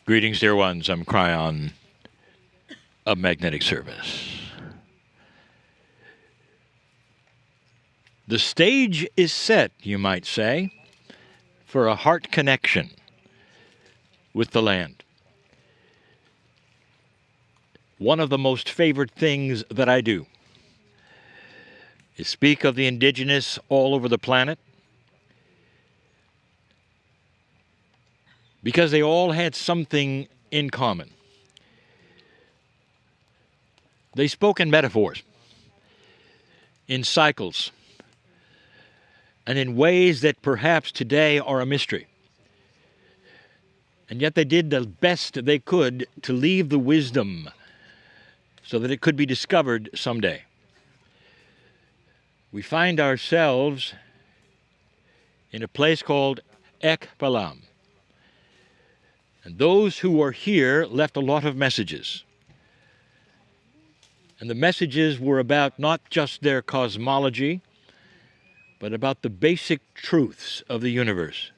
Greetings, dear ones. I'm Kryon of Magnetic Service. The stage is set, you might say, for a heart connection with the land. One of the most favored things that I do is speak of the Indigenous all over the planet, because they all had something in common. They spoke in metaphors, in cycles, and in ways that perhaps today are a mystery. And yet they did the best they could to leave the wisdom so that it could be discovered someday. We find ourselves in a place called Balam. And those who were here left a lot of messages. And the messages were about not just their cosmology, but about the basic truths of the universe.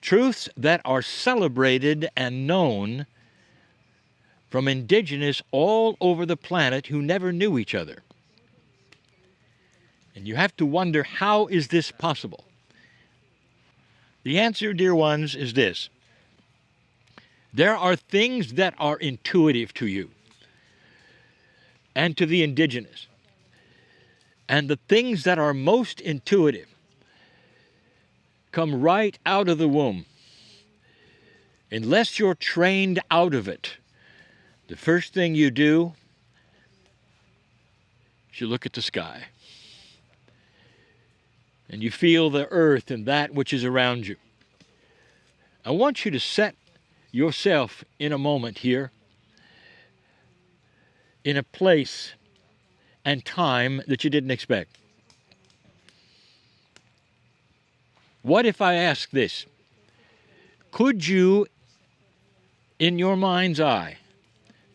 Truths that are celebrated and known from Indigenous all over the planet who never knew each other. And you have to wonder, how is this possible? The answer, dear ones, is this. There are things that are intuitive to you and to the Indigenous. And the things that are most intuitive come right out of the womb. Unless you're trained out of it, the first thing you do is you look at the sky. And you feel the earth and that which is around you. I want you to set yourself in a moment here, in a place and time that you didn't expect. What if I ask this? Could you, in your mind's eye,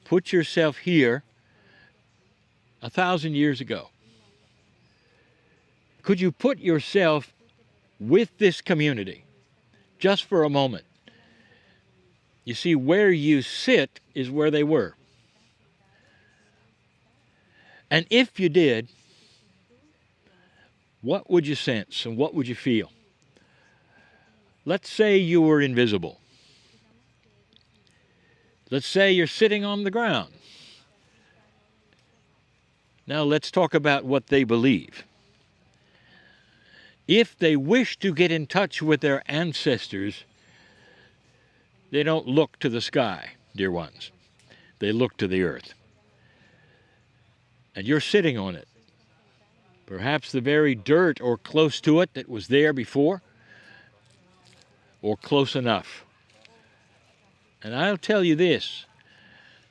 put yourself here 1,000 years ago? Could you put yourself with this community just for a moment? You see, where you sit is where they were. And if you did, what would you sense and what would you feel? Let's say you were invisible. Let's say you're sitting on the ground. Now let's talk about what they believe. If they wish to get in touch with their ancestors, they don't look to the sky, dear ones. They look to the earth. And you're sitting on it. Perhaps the very dirt or close to it that was there before, or close enough. And I'll tell you this,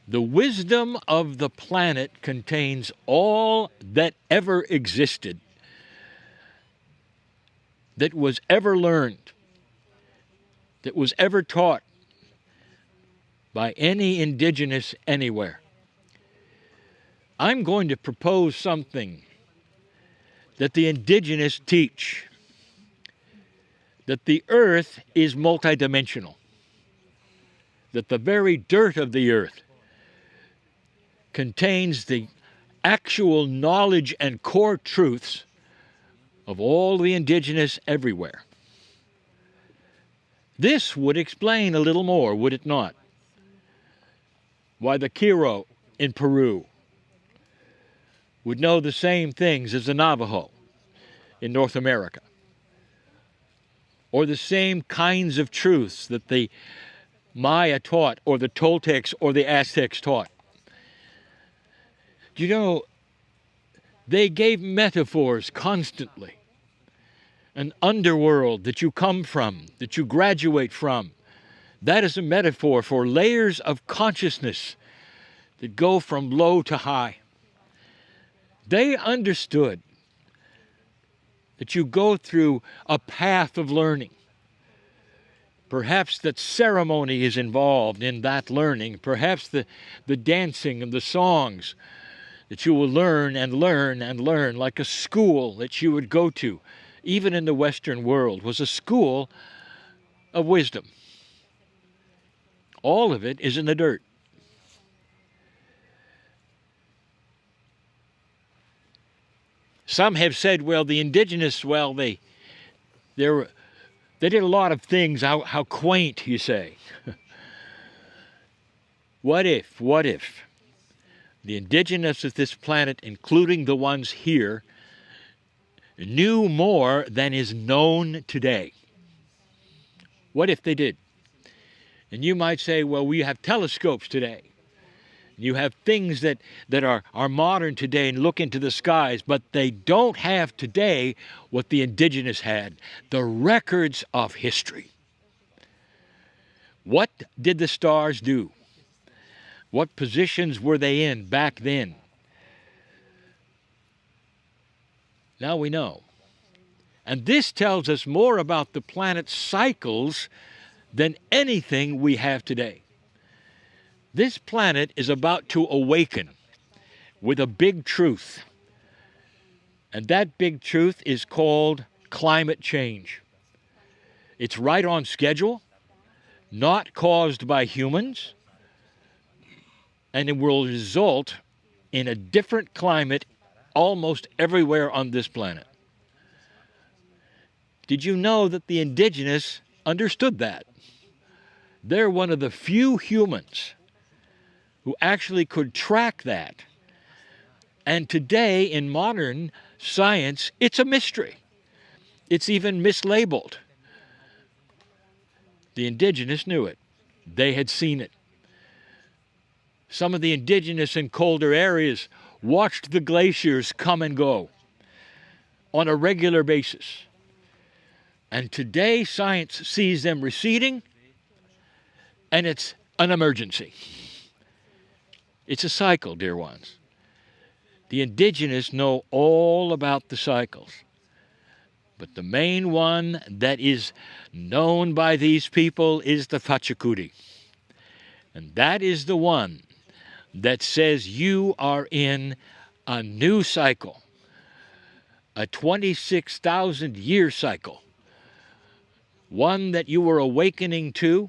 the wisdom of the planet contains all that ever existed, that was ever learned, that was ever taught by any Indigenous anywhere. I'm going to propose something that the Indigenous teach, that the earth is multidimensional, that the very dirt of the earth contains the actual knowledge and core truths of all the Indigenous everywhere. This would explain a little more, would it not? Why the Carroll in Peru would know the same things as the Navajo in North America, or the same kinds of truths that the Maya taught, or the Toltecs or the Aztecs taught. Do you know, they gave metaphors constantly. An underworld that you come from, that you graduate from. That is a metaphor for layers of consciousness that go from low to high. They understood that you go through a path of learning. Perhaps that ceremony is involved in that learning. Perhaps the dancing and the songs that you will learn and learn and learn, like a school that you would go to, even in the Western world, was a school of wisdom. All of it is in the dirt. Some have said, well, the indigenous, well, they did a lot of things. How quaint, you say. What if the indigenous of this planet, including the ones here, knew more than is known today? What if they did? And you might say, well, we have telescopes today. You have things that are modern today and look into the skies, but they don't have today what the indigenous had, the records of history. What did the stars do? What positions were they in back then? Now we know. And this tells us more about the planet's cycles than anything we have today. This planet is about to awaken with a big truth. And that big truth is called climate change. It's right on schedule, not caused by humans, and it will result in a different climate almost everywhere on this planet. Did you know that the indigenous understood that? They're one of the few humans who actually could track that. And today, in modern science, it's a mystery. It's even mislabeled. The indigenous knew it. They had seen it. Some of the indigenous in colder areas watched the glaciers come and go on a regular basis. And today, science sees them receding, and it's an emergency. It's a cycle, dear ones. The indigenous know all about the cycles. But the main one that is known by these people is the Pachacudi. And that is the one that says you are in a new cycle, a 26,000-year cycle, one that you are awakening to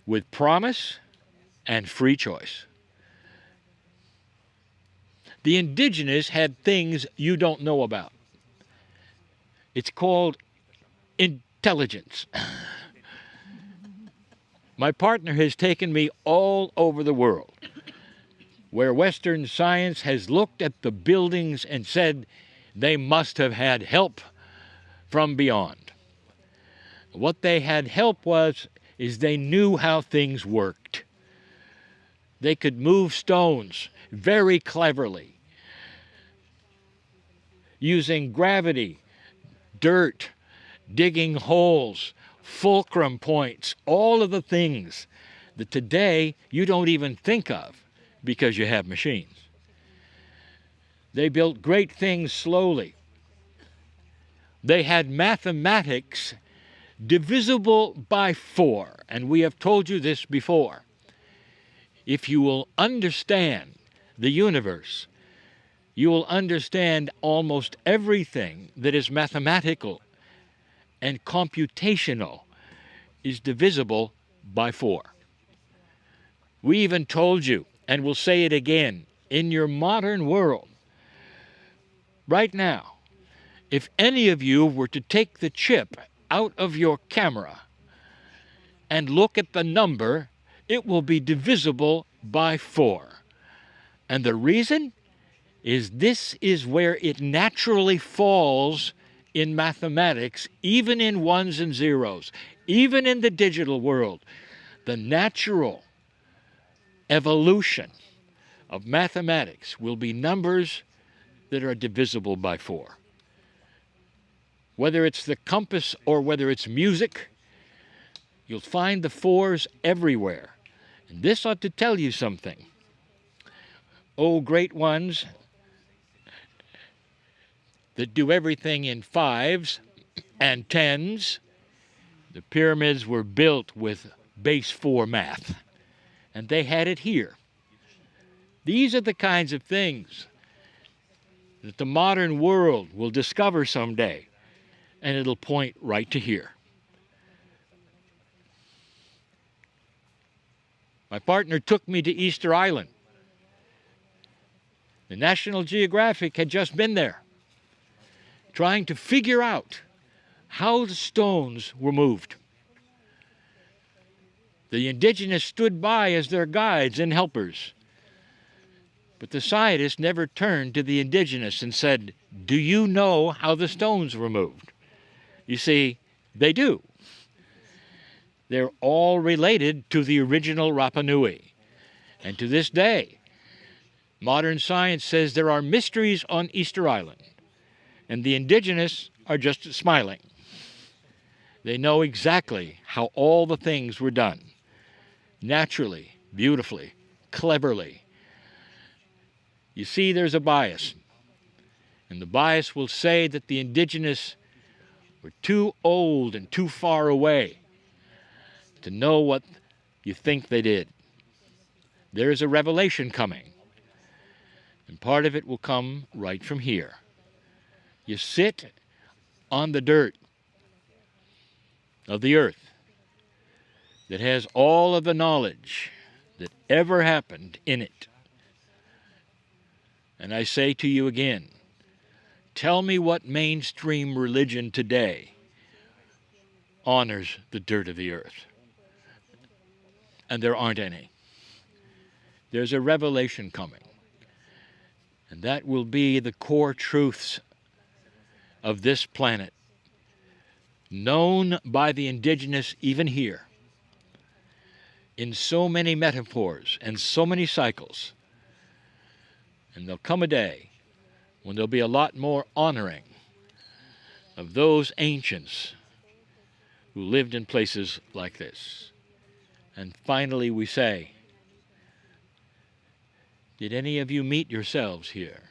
with promise and free choice. The indigenous had things you don't know about. It's called intelligence. My partner has taken me all over the world, where Western science has looked at the buildings and said they must have had help from beyond. What they had help is they knew how things worked. They could move stones very cleverly, using gravity, dirt, digging holes, fulcrum points, all of the things that today you don't even think of because you have machines. They built great things slowly. They had mathematics divisible by 4, and we have told you this before. If you will understand the universe, you will understand almost everything that is mathematical and computational is divisible by 4. We even told you, and we'll say it again, in your modern world, right now, if any of you were to take the chip out of your camera and look at the number, it will be divisible by 4. And the reason is this is where it naturally falls in mathematics, even in ones and zeros, even in the digital world. The natural evolution of mathematics will be numbers that are divisible by 4. Whether it's the compass or whether it's music, you'll find the 4s everywhere. And this ought to tell you something. Oh, great ones that do everything in 5s and 10s, the pyramids were built with base 4 math, and they had it here. These are the kinds of things that the modern world will discover someday, and it'll point right to here. My partner took me to Easter Island. The National Geographic had just been there, trying to figure out how the stones were moved. The Indigenous stood by as their guides and helpers. But the scientists never turned to the Indigenous and said, "Do you know how the stones were moved?" You see, they do. They're all related to the original Rapa Nui. And to this day, modern science says there are mysteries on Easter Island, and the Indigenous are just smiling. They know exactly how all the things were done. Naturally, beautifully, cleverly. You see, there's a bias. And the bias will say that the Indigenous were too old and too far away to know what you think they did. There is a revelation coming. And part of it will come right from here. You sit on the dirt of the earth that has all of the knowledge that ever happened in it. And I say to you again, tell me what mainstream religion today honors the dirt of the earth. And there aren't any. There's a revelation coming. And that will be the core truths of this planet, known by the Indigenous even here, in so many metaphors and so many cycles. And there'll come a day when there'll be a lot more honoring of those ancients who lived in places like this. And finally we say, did any of you meet yourselves here?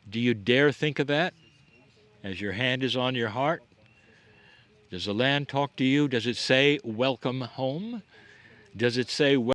Do you dare think of that as your hand is on your heart? Does the land talk to you? Does it say, welcome home? Does it say,